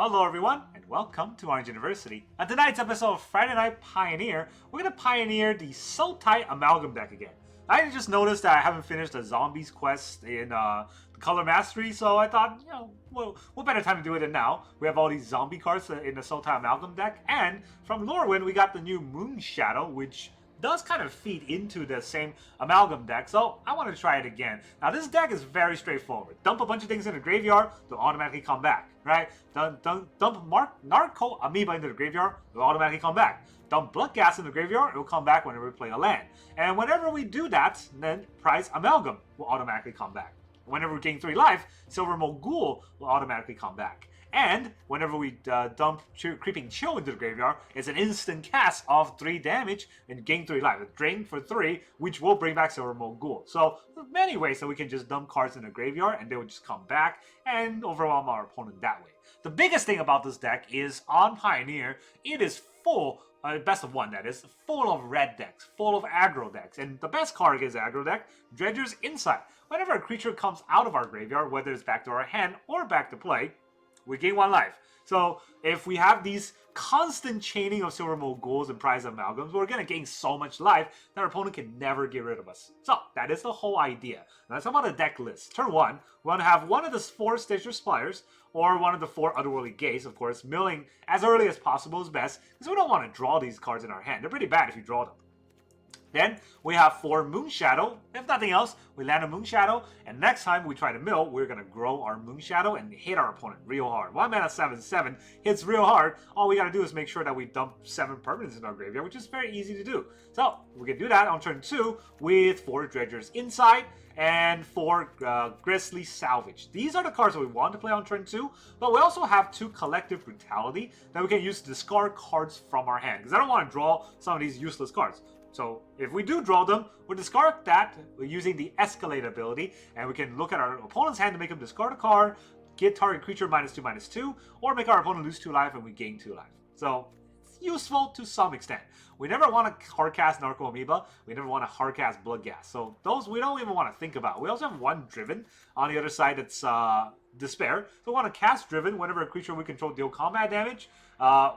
Hello everyone, and welcome to Orange University. On tonight's episode of Friday Night Pioneer, we're going to pioneer the Sultai Amalgam deck again. I just noticed that I haven't finished the Zombies quest in the Color Mastery, so I thought, what better time to do it than now? We have all these zombie cards in the Sultai Amalgam deck, and from Lorwyn we got the new Moonshadow, which does kind of feed into the same Amalgam deck, so I want to try it again. Now this deck is very straightforward. Dump a bunch of things in the graveyard, they'll automatically come back, right? Dump Narcomoeba into the graveyard, they'll automatically come back. Dump Bloodghast in the graveyard, it'll come back whenever we play a land. And whenever we do that, then Prize Amalgam will automatically come back. Whenever we gain 3 life, Silver Mogul will automatically come back. And whenever we dump Creeping Chill into the graveyard, it's an instant cast of 3 damage and gain 3 life. It's drained for 3, which will bring back Silver Mogul. So there's many ways that we can just dump cards in the graveyard and they will just come back and overwhelm our opponent that way. The biggest thing about this deck is on Pioneer, it is full, best of one that is, full of red decks, full of aggro decks. And the best card against aggro deck, Dredger's Insight. Whenever a creature comes out of our graveyard, whether it's back to our hand or back to play, we gain 1 life. So if we have these constant chaining of Silver Moguls and Prize Amalgams, we're going to gain so much life that our opponent can never get rid of us. So that is the whole idea. Now let's talk about the deck list. Turn 1, we want to have one of the 4 Stitcher Spires or one of the 4 Otherworldly Gaze. Of course, milling as early as possible is best because we don't want to draw these cards in our hand. They're pretty bad if you draw them. Then we have 4 Moonshadow. If nothing else, we land a Moonshadow, and next time we try to mill, we're going to grow our Moonshadow and hit our opponent real hard. 1 mana 7/7 hits real hard. All we got to do is make sure that we dump 7 permanents in our graveyard, which is very easy to do. So we can do that on turn 2 with 4 Dredger's Inside and 4 Grisly Salvage. These are the cards that we want to play on turn 2, but we also have 2 Collective Brutality that we can use to discard cards from our hand, because I don't want to draw some of these useless cards. So if we do draw them, we'll discard that using the Escalate ability, and we can look at our opponent's hand to make him discard a card, get target creature -2/-2, or make our opponent lose 2 life and we gain 2 life. So it's useful to some extent. We never want to hardcast Narcomoeba, we never want to hardcast Bloodghast. So those we don't even want to think about. We also have 1 Driven on the other side that's Despair. So we want to cast Driven whenever a creature we control deal combat damage.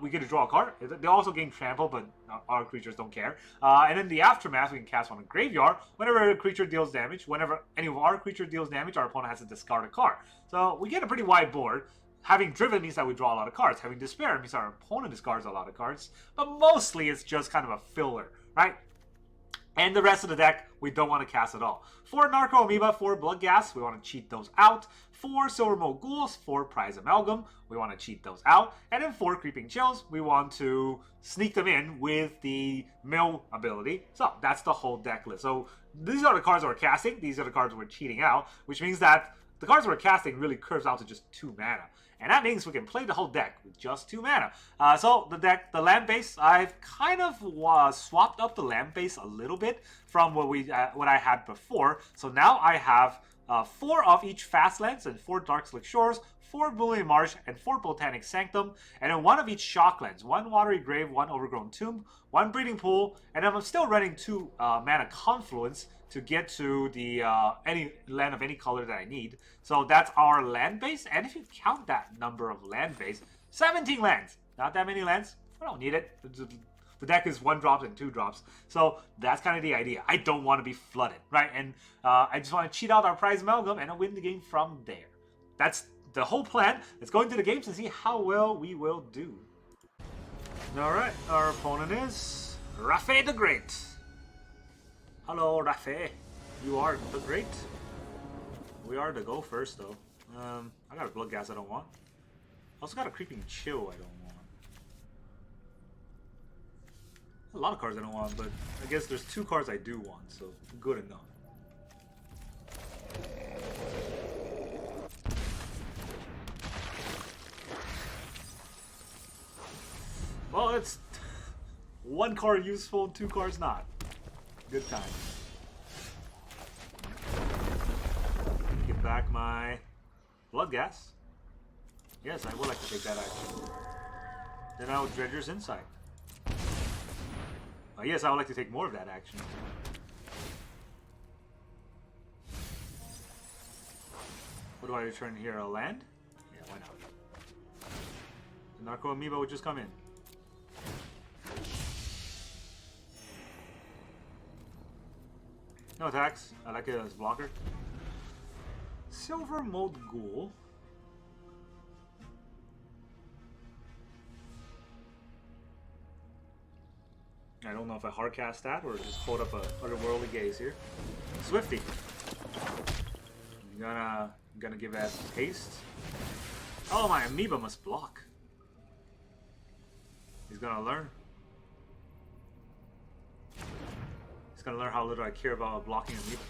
We get to draw a card. They also gain Trample, but our creatures don't care. And in the Aftermath, we can cast on a graveyard. Whenever a creature deals damage, whenever any of our creature deals damage, our opponent has to discard a card. So we get a pretty wide board. Having Driven means that we draw a lot of cards. Having Despair means our opponent discards a lot of cards. But mostly it's just kind of a filler, right? And the rest of the deck, we don't want to cast at all. 4 Narcomoeba, 4 Bloodghast, we want to cheat those out. 4 Silver Moguls, 4 Prize Amalgam, we want to cheat those out. And then 4 Creeping Chills, we want to sneak them in with the Mill ability. So that's the whole deck list. So these are the cards we're casting, these are the cards we're cheating out, which means that the cards we're casting really curves out to just 2 mana. And that means we can play the whole deck with just 2 mana. So the land base, I've kind of swapped up the land base a little bit from what I had before. So now I have 4 of each fast lands and 4 Darkslick Shores, 4 Blooming Marsh, and 4 Botanical Sanctum, and then 1 of each Shocklands, 1 Watery Grave, 1 Overgrown Tomb, 1 Breeding Pool, and then I'm still running 2 Mana Confluence to get to the any land of any color that I need. So that's our land base, and if you count that number of land base, 17 lands. Not that many lands. I don't need it. The deck is 1 drops and 2 drops. So that's kind of the idea. I don't want to be flooded, right? And I just want to cheat out our Prize Amalgam and I'll win the game from there. That's the whole plan. Let's go into the games and see how well we will do. Alright, our opponent is Rafe the Great. Hello, Rafe. You are the Great. We are to go first, though. I got a Bloodghast I don't want. Also got a Creeping Chill I don't want. A lot of cards I don't want, but I guess there's 2 cards I do want, so good enough. Well, it's 1 card useful, 2 cards not. Good time. Get back my Bloodghast. Yes, I would like to take that action. Then I will Dredger's Insight. Yes, I would like to take more of that action. What do I return here? A land? Yeah, why not? Narcomoeba would just come in. No attacks. I like it as blocker. Silver Mold Ghoul. I don't know if I hardcast that or just hold up a otherworldly gaze here. Swifty. I'm gonna give that haste. Oh, my amoeba must block. He's gonna learn. He's gonna learn how little I care about blocking amoeba.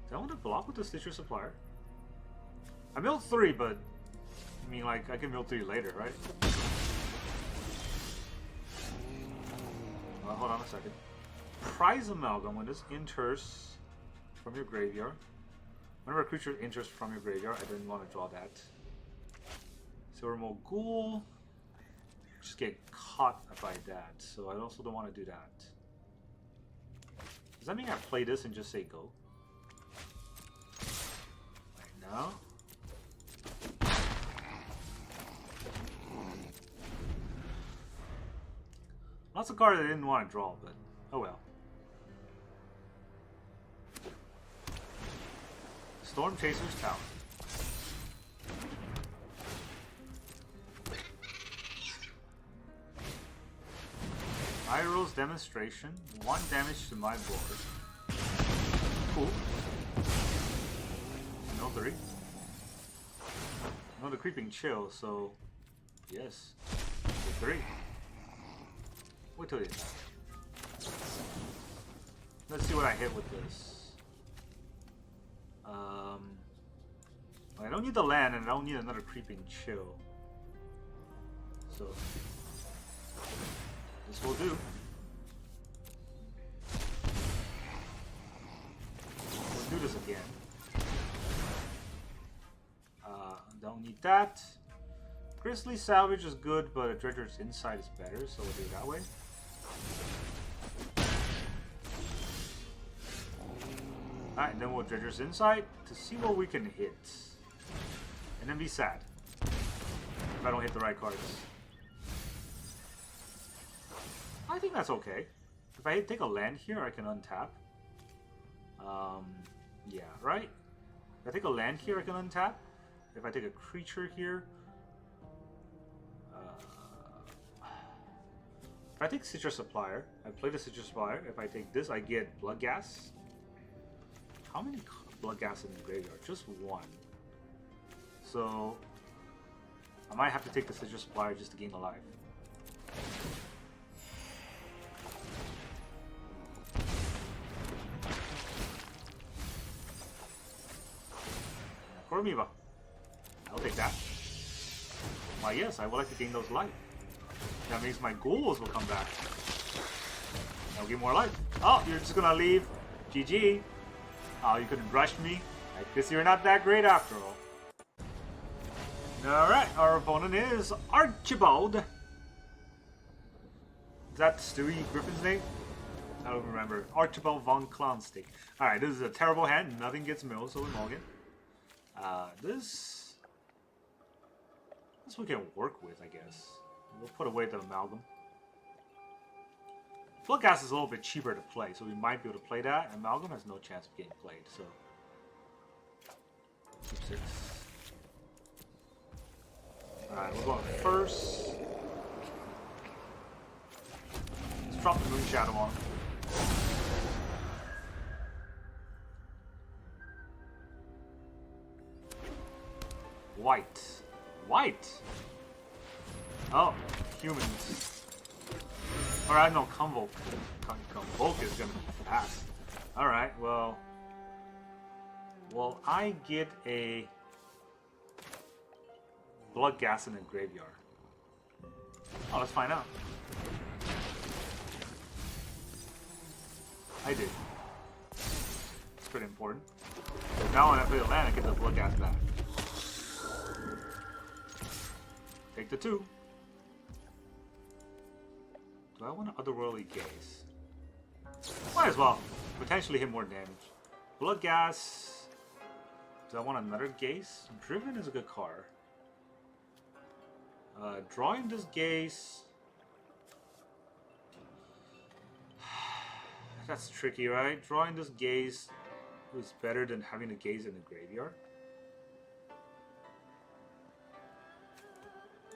Do I want to block with the Stitcher Supplier? I milled 3, but I mean, like, I can mill 3 later, right? Well, hold on a second. Prize Amalgam. When this enters from your graveyard. Whenever a creature enters from your graveyard, I didn't want to draw that. Silver Mold Ghoul. Just get caught by that, so I also don't want to do that. Does that mean I play this and just say go? Right now. Lots of cards I didn't want to draw, but oh well. Storm Chaser's Tower. Iroh's Demonstration. 1 damage to my board. Cool. No 3. No, the Creeping Chill, so yes. 3. Wait till you attack. Let's see what I hit with this. I don't need the land and I don't need another Creeping Chill. So this will do. We'll do this again. Don't need that. Grisly Salvage is good, but a Dredger's Insight is better, so we'll do it that way. Alright, then we'll Dredger's Insight to see what we can hit. And then be sad if I don't hit the right cards. I think that's okay. If I take a land here, I can untap. Yeah, right? If I take a land here, I can untap. If I take a creature here... if I take Citrus Supplier, I play the Citrus Supplier. If I take this, I get Bloodghast. How many Bloodghast in the graveyard? Just 1. So I might have to take the Citrus Supplier just to gain a life. Narcomoeba. I'll take that. Why, yes, I would like to gain those life. That means my ghouls will come back. I'll get more life. Oh, you're just gonna leave. GG. Oh, you couldn't rush me. I guess you're not that great after all. Alright, our opponent is Archibald. Is that Stewie Griffin's name? I don't remember. Archibald von Clownstick. Alright, this is a terrible hand. Nothing gets milled, so we mulligan. This we can work with, I guess. We'll put away the Amalgam. Bloodghast is a little bit cheaper to play, so we might be able to play that. Amalgam has no chance of getting played, so... Keep 6. Alright, we're going first. Let's drop the Moonshadow on him. White. White! Oh, humans. Alright, no, Convoke. Convoke is gonna pass. Alright, well... Well, I get a... Bloodghast in the graveyard. Oh, let's find out. I did. It's pretty important. Now when I play the land, I get the Bloodghast back. Take the 2. Do I want an otherworldly gaze? Might as well. Potentially hit more damage. Bloodghast. Do I want another Gaze? Driven is a good card. Drawing this Gaze... That's tricky, right? Drawing this Gaze is better than having a Gaze in the graveyard.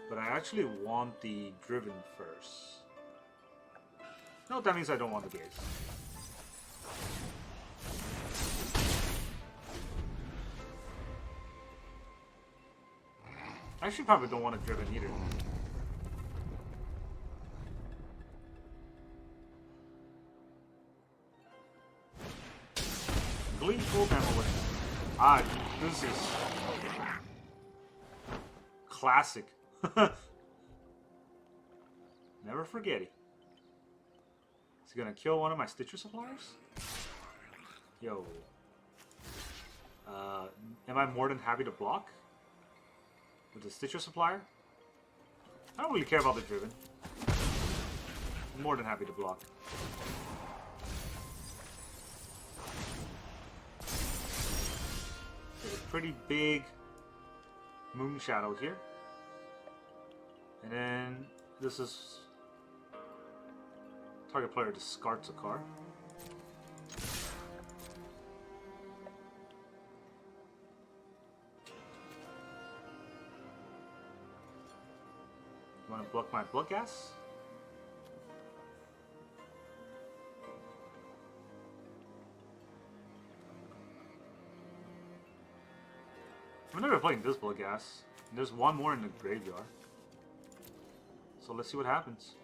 But I actually want the Driven first. No, that means I don't want the Gaze. I actually probably don't want a Driven either. Gleeful Demolition. Ah, this is classic. Never forget it. Is he gonna kill one of my Stitcher suppliers? Yo. Am I more than happy to block with the Stitcher supplier? I don't really care about the Driven. I'm more than happy to block. There's a pretty big Moonshadow here. And then this is target player discards a card. You want to block my Bloodghast? I'm never playing this Bloodghast. There's one more in the graveyard. So let's see what happens.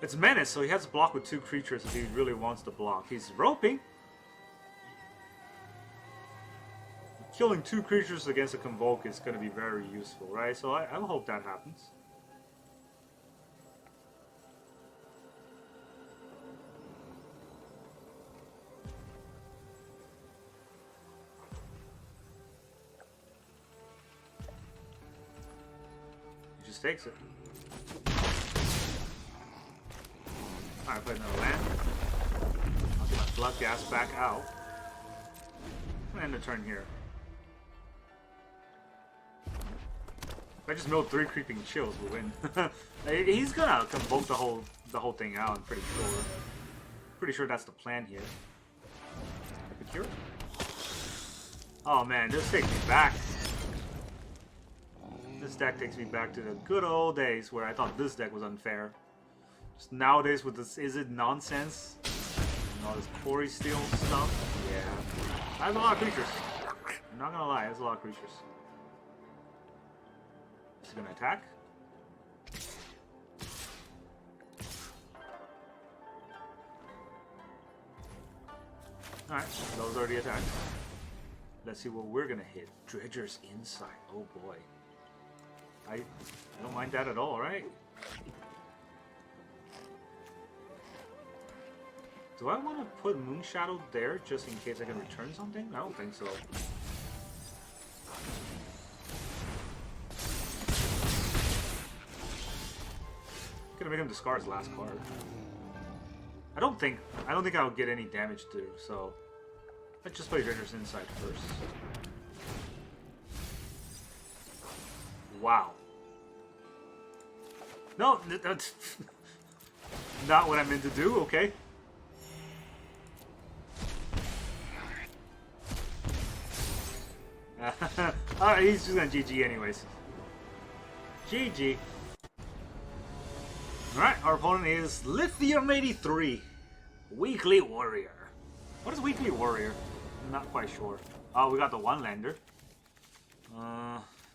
It's Menace, so he has to block with 2 creatures if he really wants to block. He's roping. Killing 2 creatures against a Convoke is going to be very useful, right? So I hope that happens. He just takes it. Alright, play another land. I'll get my Bloodghast back out. I'm gonna end the turn here. If I just mill 3 creeping chills, we'll win. He's gonna convoke the whole thing out, I'm pretty sure. Pretty sure that's the plan here. Epicure? Oh man, this takes me back. This deck takes me back to the good old days where I thought this deck was unfair. Just nowadays with this Izzet nonsense and all this Quarry Steel stuff, yeah. That's a lot of creatures. I'm not gonna lie, that's a lot of creatures. Is he gonna attack? Alright, those are the attacks. Let's see what we're gonna hit. Dredger's Insight. Oh boy. I don't mind that at all, right? Do I want to put Moonshadow there just in case I can return something? I don't think so. Gonna make him discard his last card. I don't think I'll get any damage through, so let's just play Dredger's Insight first. Wow. No, that's not what I meant to do, okay? Alright, he's just gonna GG anyways. GG. Alright, our opponent is Lithium83. Weekly Warrior. What is Weekly Warrior? I'm not quite sure. Oh, we got the 1-lander.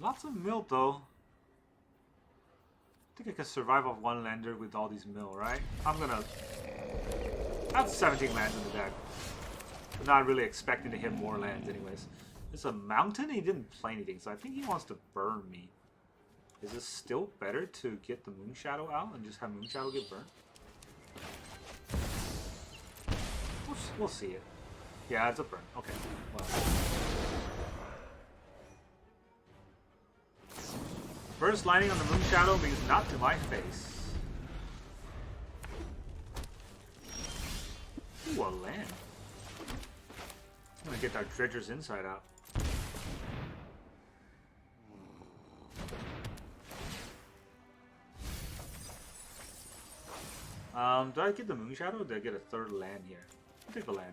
Lots of mill though. I think I can survive off 1-lander with all these mill, right? I'm gonna... That's 17 lands in the deck. I'm not really expecting to hit more lands anyways. It's a mountain? He didn't play anything, so I think he wants to burn me. Is it still better to get the Moonshadow out and just have Moonshadow get burned? We'll see it. Yeah, it's a burn. Okay. Well. First lining on the Moonshadow means not to my face. a land. I'm gonna get our Dredger's Inside out. Do I get the Moonshadow or do I get a third land here? I'll take the land.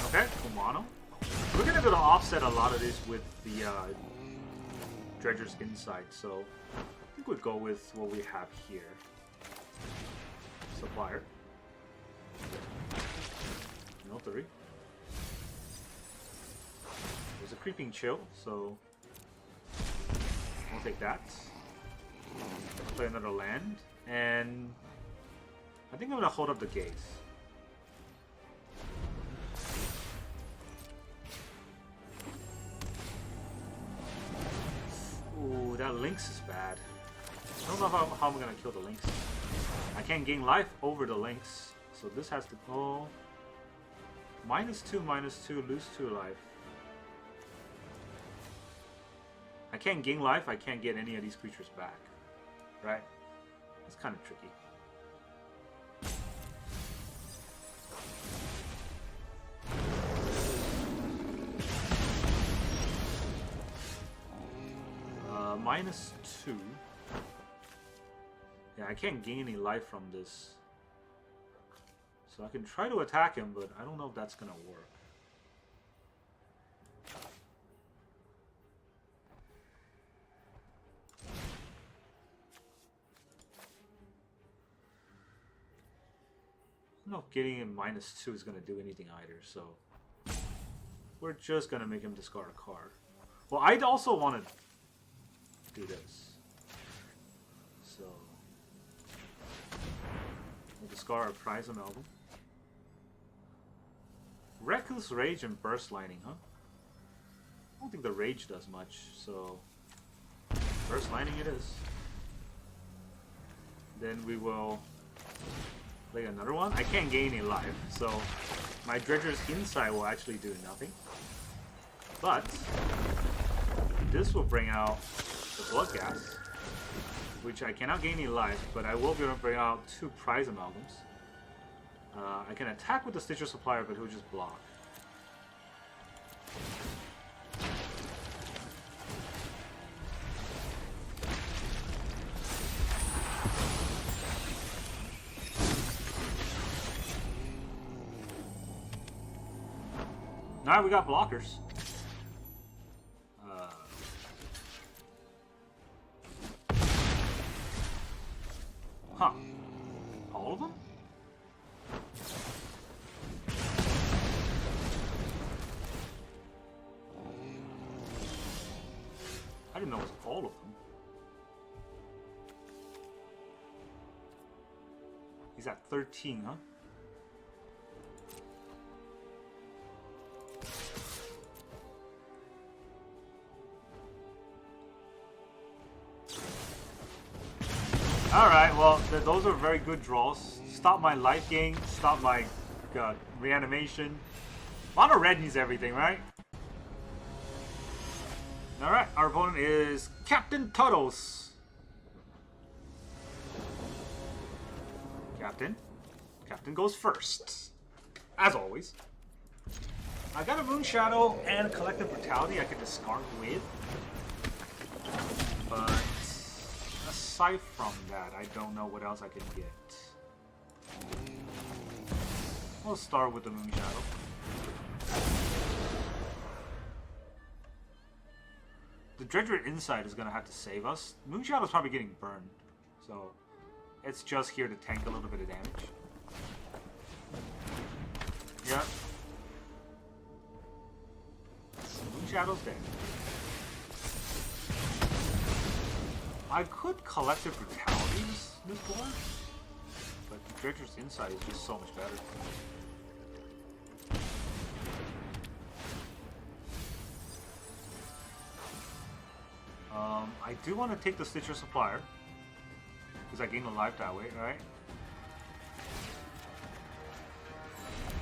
Okay, Kumano. We're gonna be able to offset a lot of this with the Dredger's Insight, so I think we'll go with what we have here. Supplier. No 3. There's a Creeping Chill, so we'll take that. I'll play another land, and I think I'm gonna hold up the gaze. Ooh, that Lynx is bad. I don't know how I'm gonna kill the Lynx. I can't gain life over the Lynx, so this has to go -2, lose 2 life. I can't gain life, I can't get any of these creatures back. Right? It's kind of tricky. -2. Yeah, I can't gain any life from this. So I can try to attack him, but I don't know if that's gonna work. I don't know if getting him -2 is gonna do anything either, so we're just gonna make him discard a card. Well, I'd also want to do this. So we'll discard our Prize Amalgam. Reckless Rage and Burst Lightning, huh? I don't think the Rage does much, so Burst Lightning it is. Then we will play another one. I can't gain any life, so my Dredger's Insight will actually do nothing. But this will bring out the Bloodghast, which I cannot gain any life, but I will be able to bring out 2 Prize Amalgams. I can attack with the Stitcher Supplier, but he'll just block. Alright, we got blockers. Huh. All of them? I didn't know it was all of them. He's at 13, huh? Alright, well, those are very good draws. Stop my life gain, stop my reanimation. Mono red needs everything, right? Alright, our opponent is Captain Todos. Captain goes first. As always. I got a Moonshadow and Collective Brutality I could discard with. But aside from that, I don't know what else I can get. We'll start with the Moonshadow. The Dredger Inside is going to have to save us. Moonshadow's probably getting burned, so it's just here to tank a little bit of damage. Yep. Moonshadow's dead. I could Collective Brutality this board, but the Dredger's Inside is just so much better. I do want to take the Stitcher Supplier, because I gain a life that way, right?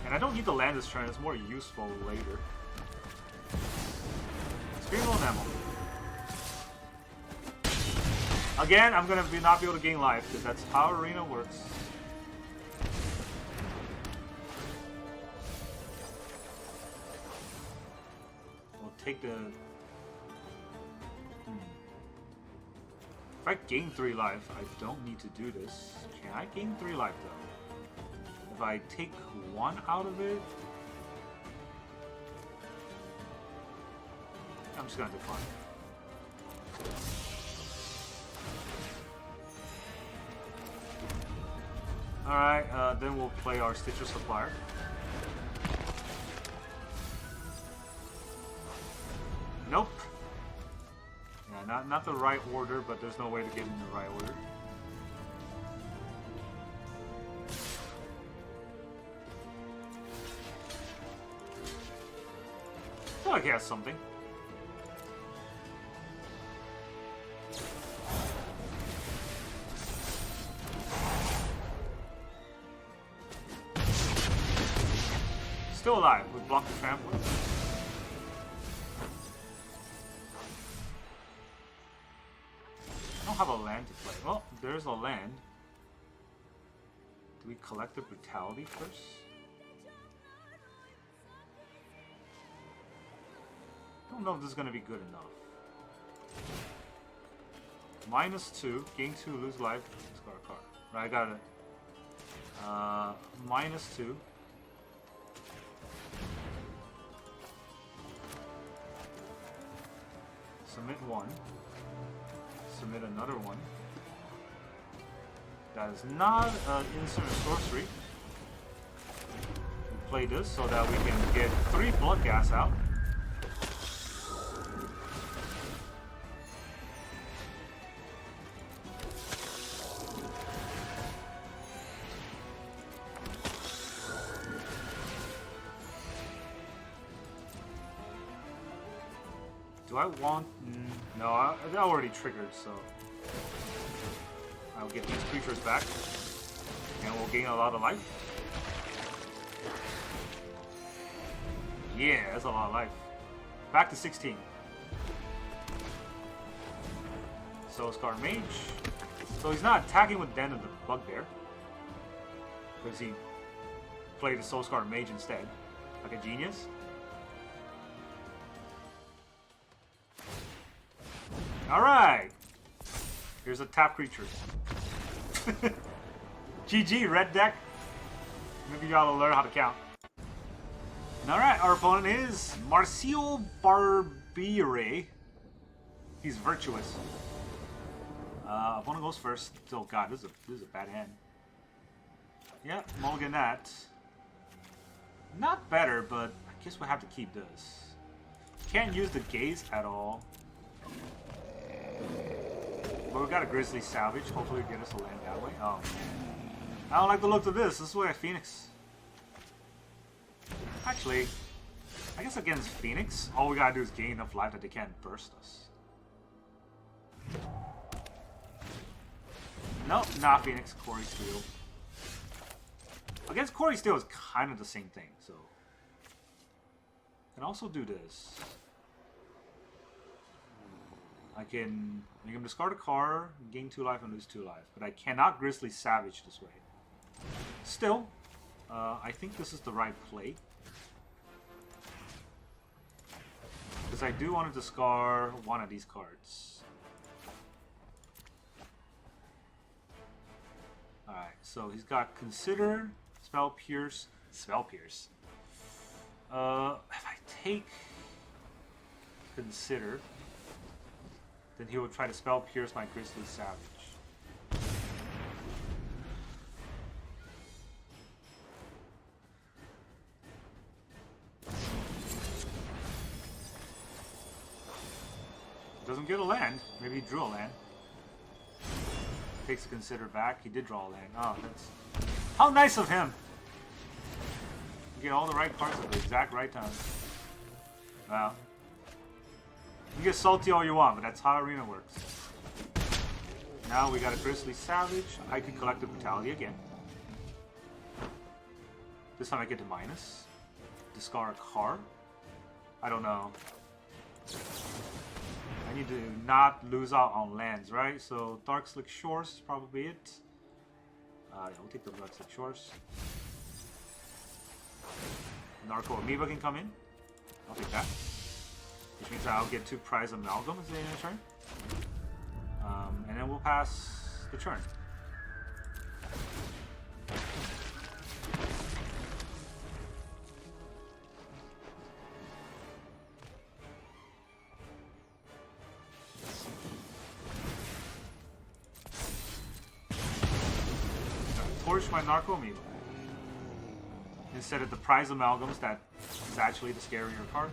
And I don't need the land this turn, it's more useful later. Scream on ammo. Again, I'm gonna not be able to gain life because that's how arena works. We'll take the. If I gain 3 life, I don't need to do this. Can I gain 3 life though? If I take 1 out of it, I'm just gonna decline. Alright, then we'll play our Stitcher Supplier. Nope. Yeah, not the right order, but there's no way to get in the right order. I feel like he has something. Still alive with block the trample. I don't have a land to play. Well, there's a land. Do we Collective Brutality first? I don't know if this is going to be good enough. -2, gain 2, lose life, discard a card. Right, I got it. -2. Submit 1. Submit another one. That is not an instant sorcery. We play this so that we can get 3 Bloodghast out. Do I want... no, I already triggered, so... I'll get these creatures back. And we'll gain a lot of life. Yeah, that's a lot of life. Back to 16. So Scar Mage. So he's not attacking with Den of the Bugbear. Because he played the Soul Scar Mage instead. Like a genius. Alright! Here's a tap creature. GG, red deck. Maybe y'all will learn how to count. Alright, our opponent is Marcio Barbiere. He's virtuous. Opponent goes first. Oh god, this is a bad hand. Yeah, mulligan that. Not better, but I guess we'll have to keep this. Can't use the gaze at all. But we got a Grisly Salvage. Hopefully get us a land that way. Oh. I don't like the look of this. This is why Phoenix. Actually, I guess against Phoenix, all we gotta do is gain enough life that they can't burst us. Nope, not Phoenix. Quarry Steel. Against Quarry Steel is kind of the same thing, so. I can also do this. I can make him discard a card, gain 2 life, and lose 2 life. But I cannot Grisly Savage this way. Still, I think this is the right play. Because I do want to discard one of these cards. Alright, so he's got Consider, Spell Pierce, Spell Pierce. If I take Consider, then he will try to Spell Pierce my Grisly Savage. Doesn't get a land. Maybe he drew a land. Takes a Consider back. He did draw a land. Oh, that's... How nice of him! You get all the right cards at the exact right time. Wow. You can get salty all you want, but that's how Arena works. Now we got a Grisly Salvage. I can Collective Brutality again. This time I get to minus. Discard a card. I don't know. I need to not lose out on lands, right? So Darkslick Shores is probably it. Yeah, we'll take the Darkslick Shores. Narcomoeba can come in. I'll take that. Which means I'll get 2 prize amalgams in a turn. And then we'll pass the turn. Torch my Narcomoeba. Instead of the prize amalgams, that is actually the scarier card.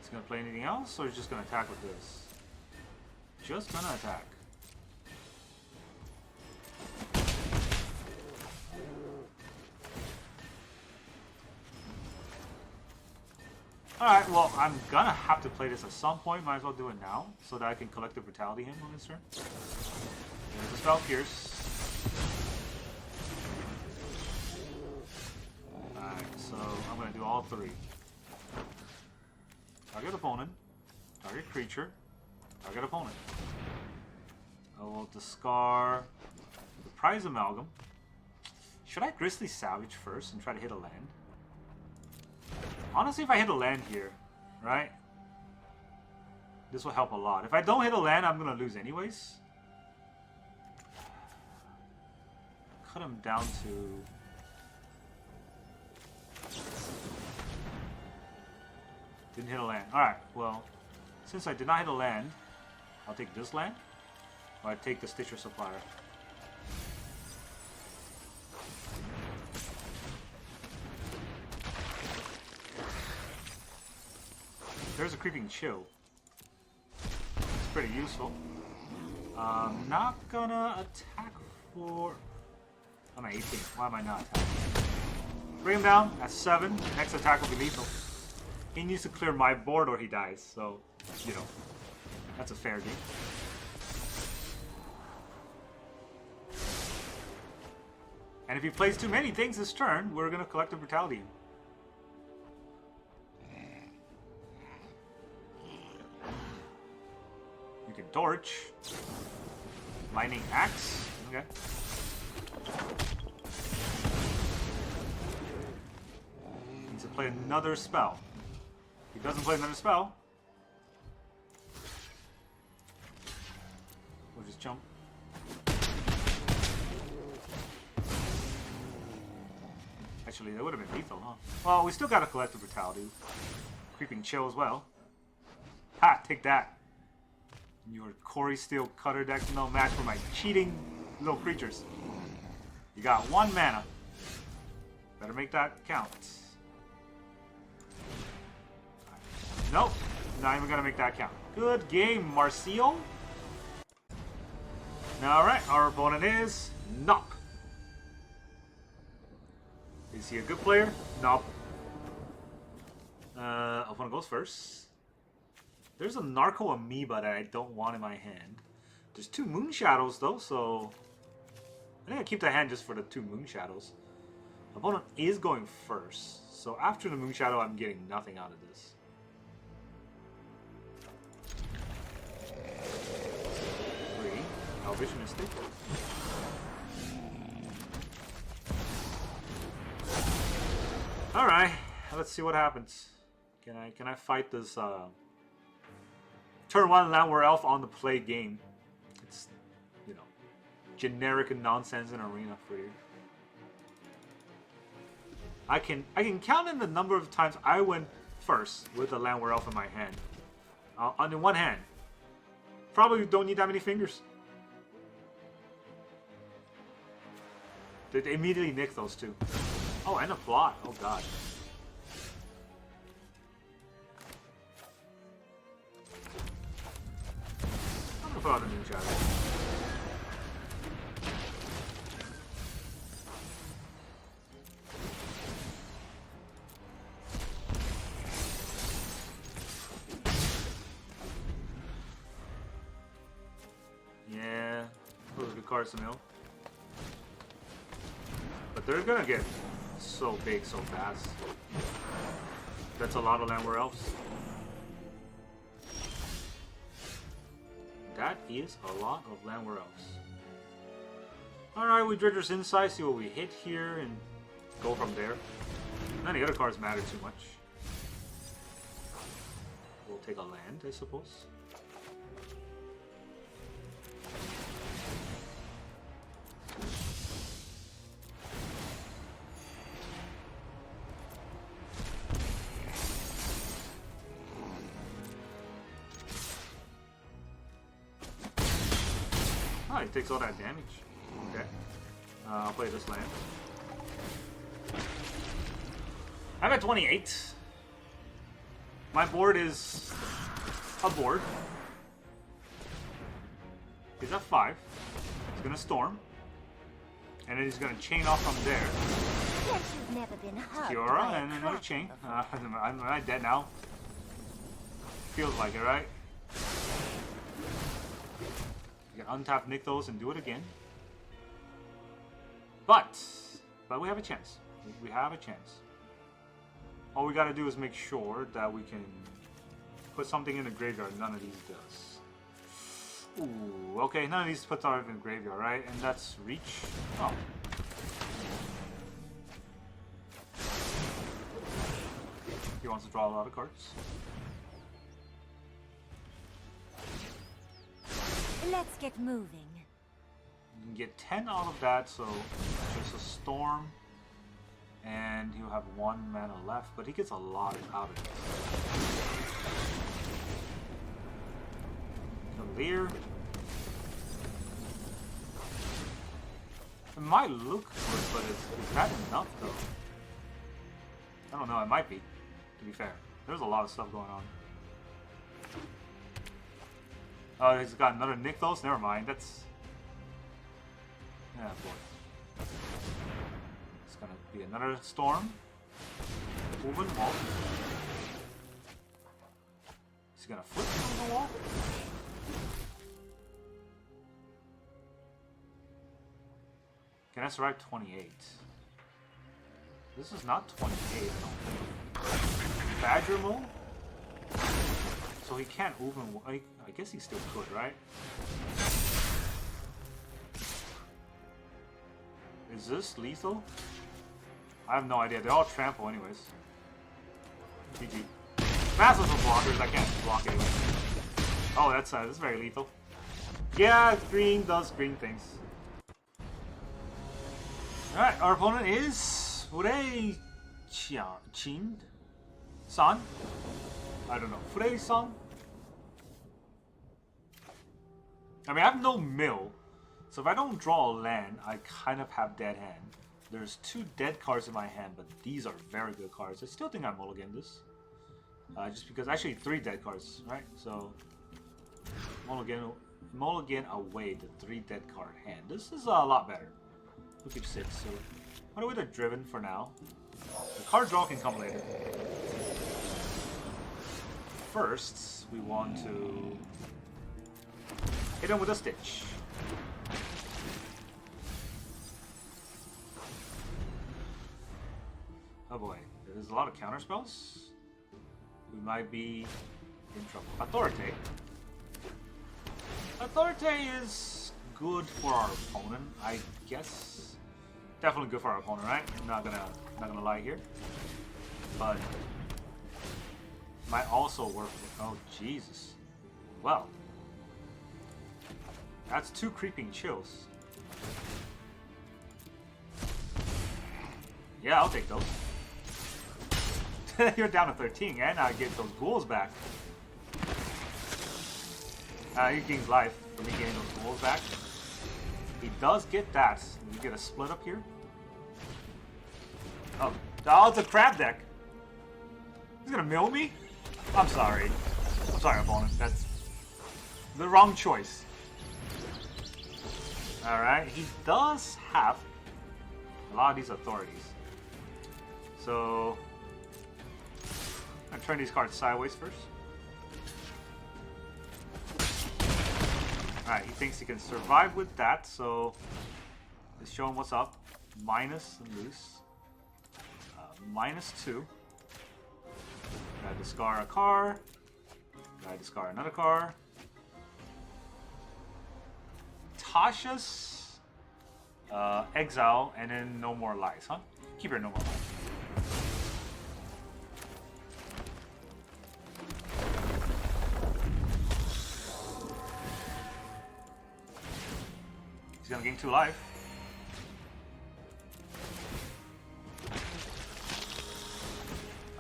Is he gonna play anything else, or is he just gonna attack with this? Just gonna attack. Alright, well, I'm gonna have to play this at some point. Might as well do it now, so that I can Collective Brutality him on this turn. There's a Spell Pierce. Alright, so I'm gonna do all 3. Target opponent, target creature, target opponent. I will discard the prize amalgam. Should I Grisly Salvage first and try to hit a land? Honestly, if I hit a land here, right? This will help a lot. If I don't hit a land, I'm gonna lose anyways. Cut him down to... Didn't hit a land. Alright, well, since I did not hit a land, I'll take this land, or I take the Stitcher Supplier. There's a Creeping Chill. It's pretty useful. Not gonna attack for... I'm at 18. Why am I not attacking? Bring him down at 7. Next attack will be lethal. He needs to clear my board or he dies. So, you know, that's a fair game. And if he plays too many things this turn, we're gonna Collective Brutality him. You can Torch. Lightning Axe. Okay. Needs to play another spell. If he doesn't play another spell, we'll just jump. Actually, that would have been lethal, huh? Well, we still got a Collective Brutality. Creeping Chill as well. Ha! Take that. Your Corey Steel Cutter deck's no match for my cheating little creatures. You got 1 mana. Better make that count. Nope. Not even gonna make that count. Good game, Marcio. Alright, our opponent is Nop. Is he a good player? Nope. Opponent goes first. There's a Narcomoeba that I don't want in my hand. There's 2 Moonshadows though, so I think I keep the hand just for the 2 Moonshadows. Opponent is going first, so after the Moonshadow, I'm getting nothing out of this. Elvish Mystic. All right, let's see what happens. Can I fight this turn 1 Landware Elf on the play game? It's, you know, generic and nonsense in arena for you. I can count in the number of times I went first with a Landware Elf in my hand. On one hand. Probably don't need that many fingers. They immediately nick those 2. Oh, and a plot. Oh god. I'm gonna put out a Moonshadow. Yeah, put the cards in the middle. But they're gonna get so big so fast. That's a lot of Landware Elves. That is a lot of Landware Elves. Alright, we Dredger's Insight, see what we hit here, and go from there. None of the other cards matter too much. We'll take a land, I suppose. Oh, he takes all that damage. Okay. I'll play this land. I'm at 28. My board is a board. He's at 5. He's gonna storm. And then he's gonna chain off from there. Kiora and another chain. Am I dead now? Feels like it, right? You can untap Nykthos and do it again. But we have a chance. We have a chance. All we gotta do is make sure that we can put something in the graveyard. None of these does. Ooh, okay, none of these puts are in the graveyard, right? And that's reach. Oh. He wants to draw a lot of cards. Let's get moving. You can get 10 out of that, so just a storm. And he'll have 1 mana left, but he gets a lot out of it. Cavalier. It might look good, but is that enough though? I don't know, it might be, to be fair. There's a lot of stuff going on. Oh, he's got another Nykthos? Never mind, that's... Yeah, boy. It's gonna be another storm. Moving wall. He's gonna flip on the wall. Can I survive 28? This is not 28, I don't think. Badger move? So he can't even... I guess he still could, right? Is this lethal? I have no idea. They're all trample anyways. GG. Massive blockers. I can't block anyway. Oh, that's very lethal. Yeah, green does green things. Alright, our opponent is Furei Chin San? I don't know. Furei San? I mean, I have no mill. So if I don't draw a land, I kind of have dead hand. There's 2 dead cards in my hand, but these are very good cards. I still think I mulligan this. Just because, actually 3 dead cards, right? So, mulligan away the 3 dead card hand. This is a lot better. We'll keep 6, so what do we do? Driven for now. The card draw can come later. First, we want to hit him with a Stitch. Oh boy, there's a lot of counter spells. We might be in trouble. Authority. Authority is good for our opponent, I guess. Definitely good for our opponent, right? I'm not gonna lie here. But might also work with, oh Jesus. Well. That's 2 creeping chills. Yeah, I'll take those. You're down to 13, and I get those ghouls back. He gains life for me getting those ghouls back. He does get that. We get a split up here. Oh, it's a crab deck. He's gonna mill me? I'm sorry. I'm sorry, opponent. That's the wrong choice. Alright, he does have a lot of these authorities. So, I'm gonna turn these cards sideways first. Alright, he thinks he can survive with that, so let's show him what's up. minus and loose. -2. Gotta discard a card. Gotta discard another card. Tasha's exile, and then no more lies, huh? Keep her no more lies. He's gonna gain 2 life.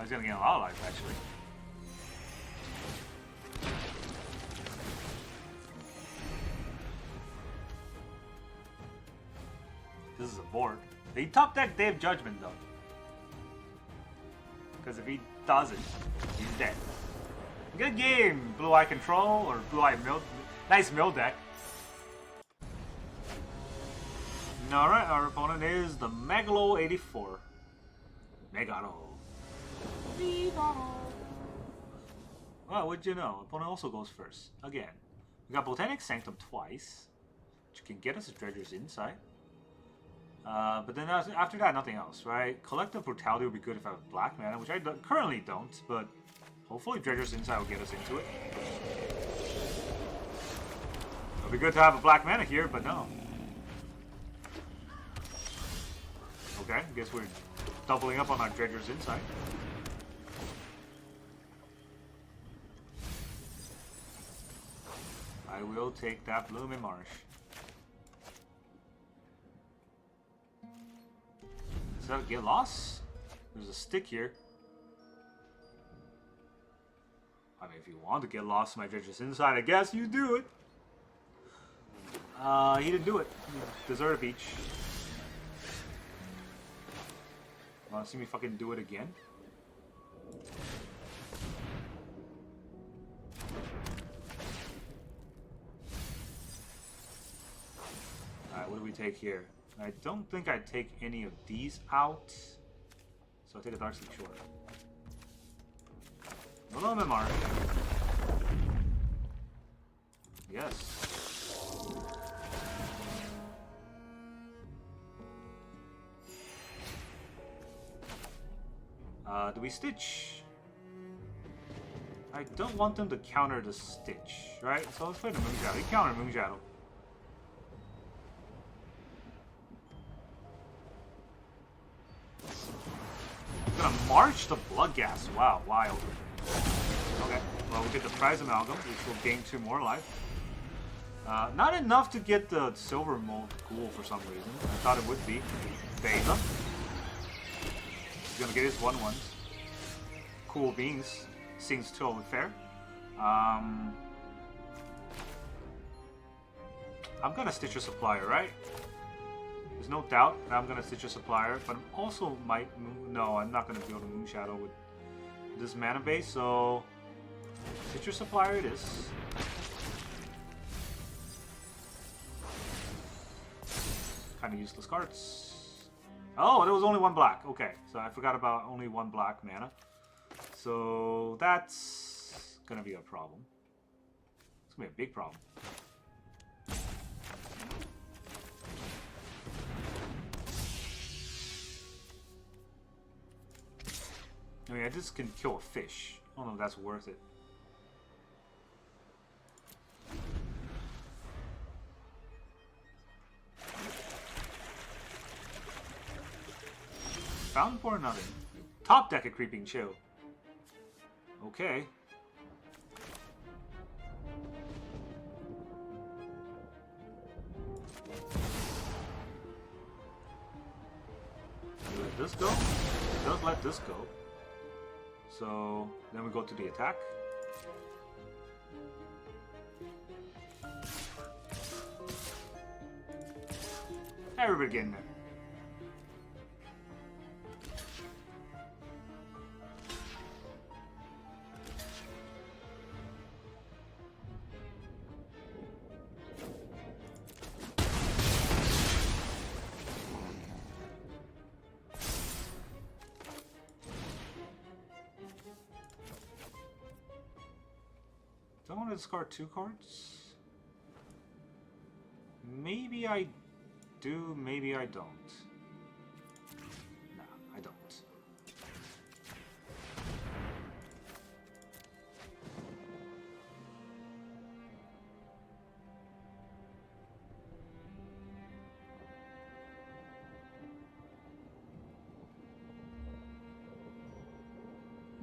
He's gonna gain a lot of life, actually. This is a board. They top deck Day of Judgment, though. Because if he doesn't, he's dead. Good game, Blue Eye Control, or Blue Eye Mill. Nice mill deck. Alright, our opponent is the Megalo84. Megalo. Well, what'd you know? Opponent also goes first. Again. We got Botanical Sanctum twice, which can get us a Dredger's Insight. But then after that, nothing else, right? Collective Brutality would be good if I have black mana, which I currently don't, but hopefully Dredger's Insight will get us into it. It would be good to have a black mana here, but no. Okay, I guess we're doubling up on our Dredger's Insight. I will take that Blooming Marsh. Is that a get lost? There's a stick here. I mean, if you want to get lost my Dredger's Insight, I guess you do it. He didn't do it. He deserted a beach. Wanna see me fucking do it again? Alright, what do we take here? I don't think I'd take any of these out. So I'll take a Darkslick Shores. Blooming Marsh. Yes. Do we Stitch? I don't want them to counter the Stitch, right? So let's play the Moonshadow. They counter Moonshadow. I'm gonna march the Bloodghast. Wow, wild. Okay, well, we'll get the Prize Amalgam, which will gain 2 more life. Not enough to get the Silver Mold Ghoul for some reason. I thought it would be. Beta. He's gonna get his 1/1s. Cool beans. Seems totally fair. I'm gonna Stitcher Supplier, right? There's no doubt that I'm gonna Stitcher Supplier, but I'm also might no, I'm not gonna be able to Moonshadow with this mana base, so Stitcher Supplier it is. Kinda useless cards. Oh, there was only 1 black. Okay, so I forgot about only 1 black mana. So that's gonna be a problem. It's gonna be a big problem. I mean, I just can kill a fish. I don't know if that's worth it. Fountain for nothing. Top deck a Creeping Chill. Okay. Let this go. It does let this go. So then we go to the attack. Everybody getting there. Do I want to discard 2 cards? Maybe I do, maybe I don't. Nah, I don't.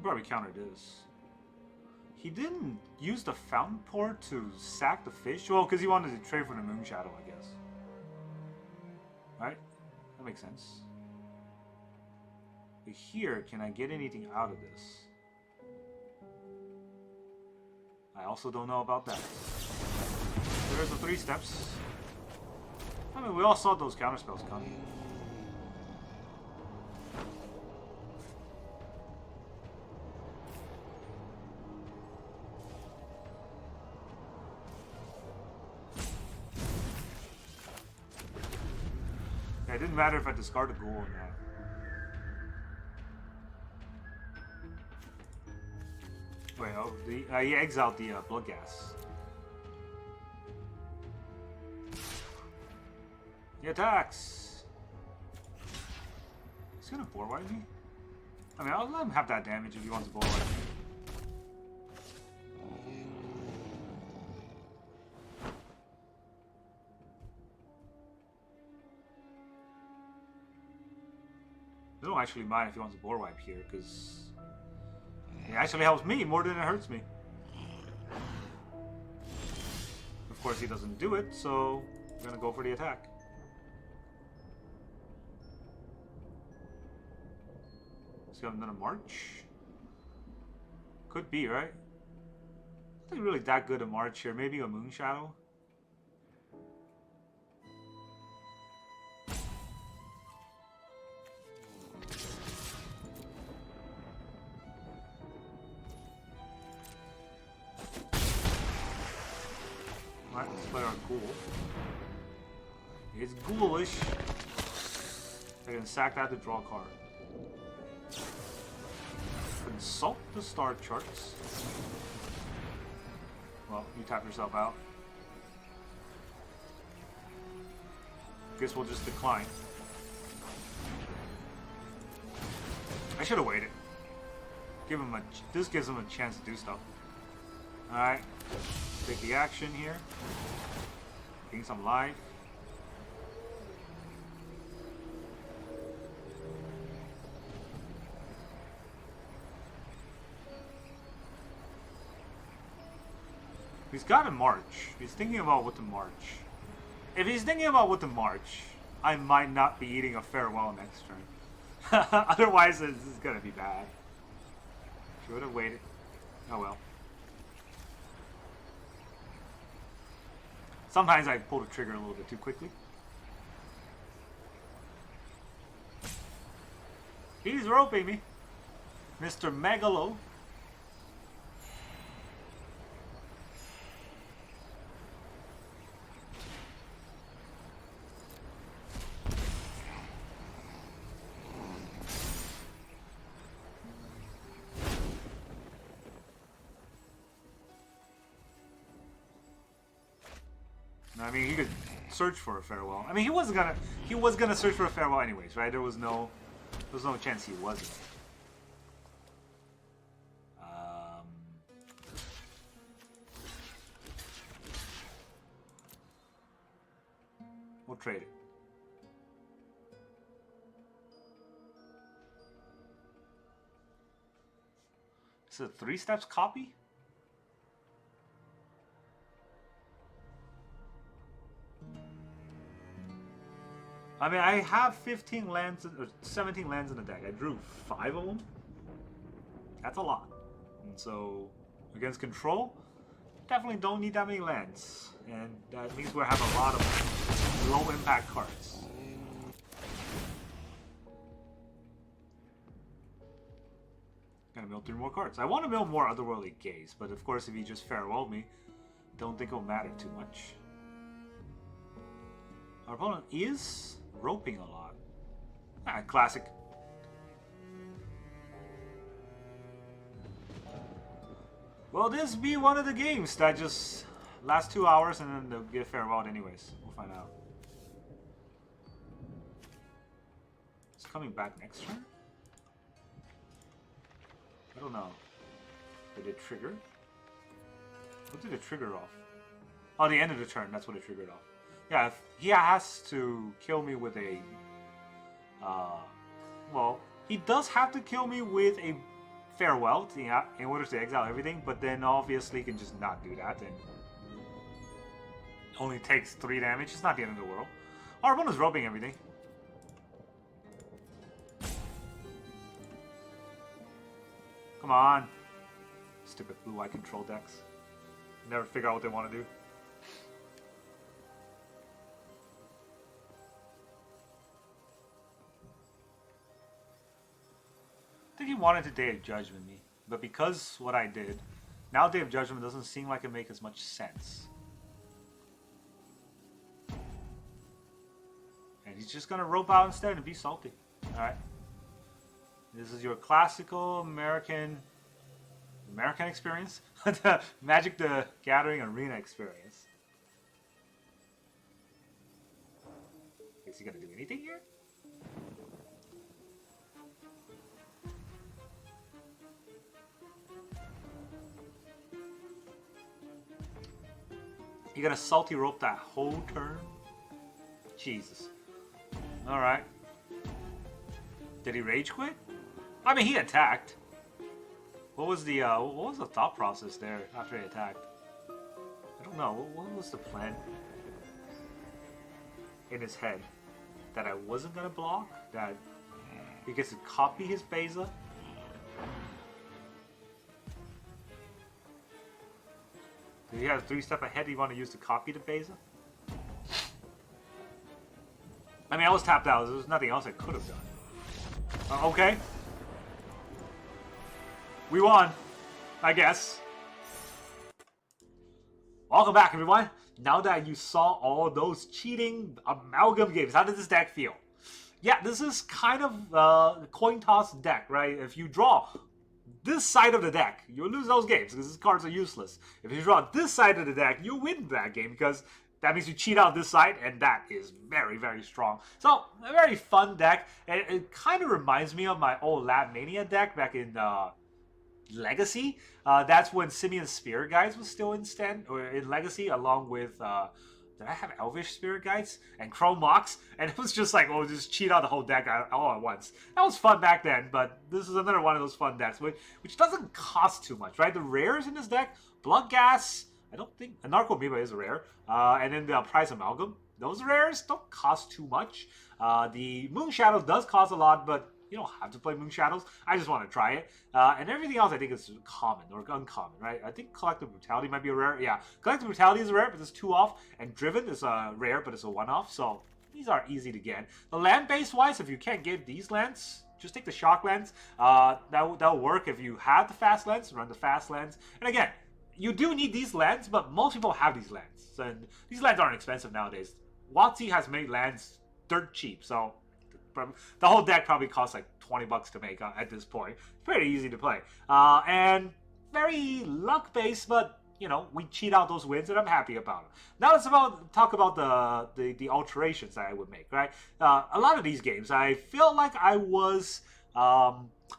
Probably counter this. He didn't use the fountain port to sack the fish? Well, because he wanted to trade for the Moonshadow, I guess. Right? That makes sense. But here, can I get anything out of this? I also don't know about that. There's the 3 steps. I mean, we all saw those counterspells coming. It didn't matter if I discard a ghoul or not. Wait, oh, he exiled the Bloodghast. He attacks! He's gonna board wipe me? I mean, I'll let him have that damage if he wants to board wipe me. I don't actually mind if he wants to board wipe here, because it actually helps me more than it hurts me. Of course he doesn't do it, so we're gonna go for the attack. He's got another March? Could be, right? I think really that good a March here. Maybe a Moonshadow? Alright, let's play our ghoul. It's ghoulish. I can sack that to draw a card. Consult the star charts. Well, you tap yourself out. Guess we'll just decline. I should have waited. Give him this gives him a chance to do stuff. Alright. Take the action here. Gain some life. He's got to march. He's thinking about what to march. If he's thinking about what to march, I might not be eating a farewell next turn. Otherwise, this is gonna be bad. Should have waited. Oh well. Sometimes I pull the trigger a little bit too quickly. He's roping me. Mr. Megalo. I mean, he could search for a farewell. I mean, he was gonna search for a farewell anyways, right? There was no chance he wasn't. We'll trade it. Is it a 3 steps copy? I mean, I have 15 lands, or 17 lands in the deck. I drew 5 of them. That's a lot. And so, against control, definitely don't need that many lands. And that means we'll have a lot of low impact cards. Gotta mill 3 more cards. I want to mill more Otherworldly Gaze, but of course if you just farewell me, don't think it'll matter too much. Our opponent is roping a lot. Ah, classic. Will this be one of the games that just last 2 hours and then they'll get farewelled anyways? We'll find out. Let's coming back next turn? I don't know. Did it trigger? What did it trigger off? Oh, the end of the turn. That's what it triggered off. Yeah, he has to kill me with a... well, he does have to kill me with a farewell in order to exile everything, but then obviously he can just not do that and only takes 3 damage. It's not the end of the world. Arbon is rubbing everything. Come on. Stupid blue-eye control decks. Never figure out what they want to do. I think he wanted to Day of Judgment me, but because what I did, now Day of Judgment doesn't seem like it makes as much sense. And he's just gonna rope out instead and be salty. Alright. This is your classical American experience. The Magic the Gathering Arena experience. Is he gonna do anything here? You gonna salty rope that whole turn? Jesus. Alright. Did he rage quit? I mean, he attacked. What was the thought process there after he attacked? I don't know. What was the plan in his head? That I wasn't gonna block? That he gets to copy his Beza? Did he have 3 step ahead he want to use to copy the Beza? I mean, I was tapped out. There was nothing else I could have done. Okay. We won, I guess. Welcome back, everyone. Now that you saw all those cheating amalgam games, how does this deck feel? Yeah, this is kind of a coin toss deck, right? If you draw this side of the deck, you'll lose those games because these cards are useless. If you draw this side of the deck, you win that game because that means you cheat out this side, and that is very, very strong. So, a very fun deck. And it kind of reminds me of my old Lab Mania deck back in Legacy. That's when Simeon's Spirit Guides was still in Legacy, along with... did I have Elvish Spirit Guides? And Chrome Mox? And it was just like, oh, just cheat out the whole deck all at once. That was fun back then, but this is another one of those fun decks, which doesn't cost too much, right? The rares in this deck, Bloodghast, I don't think... Narcomoeba is a rare. And then the Prize Amalgam. Those rares don't cost too much. The Moonshadow does cost a lot, but you don't have to play Moonshadows. I just want to try it. And everything else I think is common or uncommon, right? I think Collective Brutality might be a rare. Yeah, Collective Brutality is a rare, but it's 2 off. And Driven is a rare, but it's a 1 off. So these are easy to get. The land-based wise, if you can't get these lands, just take the shock lands. That'll work if you have the fast lands. Run the fast lands. And again, you do need these lands, but most people have these lands. And these lands aren't expensive nowadays. WotC has made lands dirt cheap, so the whole deck probably costs like $20 to make at this point. It's pretty easy to play. And very luck-based, but, you know, we cheat out those wins, and I'm happy about it. Now let's talk about the alterations that I would make, right? A lot of these games, I feel like I was...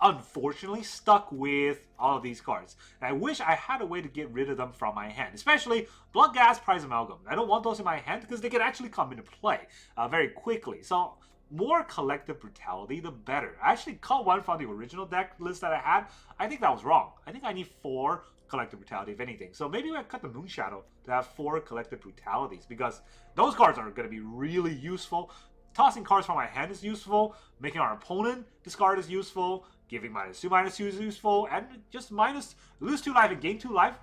unfortunately stuck with all of these cards. And I wish I had a way to get rid of them from my hand, especially Bloodghast, Prize Amalgam. I don't want those in my hand because they can actually come into play very quickly. So more Collective Brutality, the better. I actually cut one from the original deck list that I had. I think that was wrong. I think I need 4 Collective Brutality, if anything. So maybe I cut the Moonshadow to have 4 Collective Brutalities because those cards are going to be really useful. Tossing cards from my hand is useful. Making our opponent discard is useful. Giving -2/-2 is useful. And just lose 2 life and gain 2 life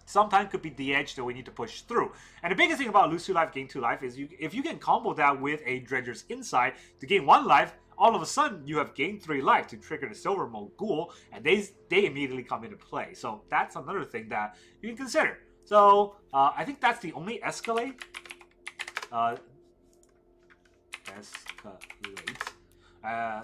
sometimes could be the edge that we need to push through. And the biggest thing about lose 2 life, gain 2 life is if you can combo that with a Dredger's Insight to gain 1 life, all of a sudden you have gained 3 life to trigger the Silver Mogul, and they immediately come into play. So that's another thing that you can consider. So I think that's the only escalate. Escalate.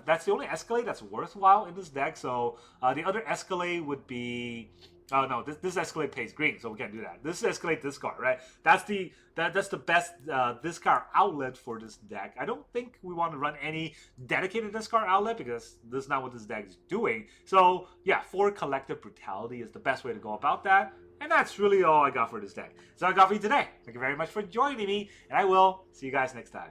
That's the only Escalade that's worthwhile in this deck. So the other Escalade would be... Oh no, this Escalade pays green, so we can't do that. This is Escalade discard, right? That's the best discard outlet for this deck. I don't think we want to run any dedicated discard outlet because this is not what this deck is doing. So yeah, 4 Collective Brutality is the best way to go about that. And that's really all I got for this deck. So I got for you today. Thank you very much for joining me, and I will see you guys next time.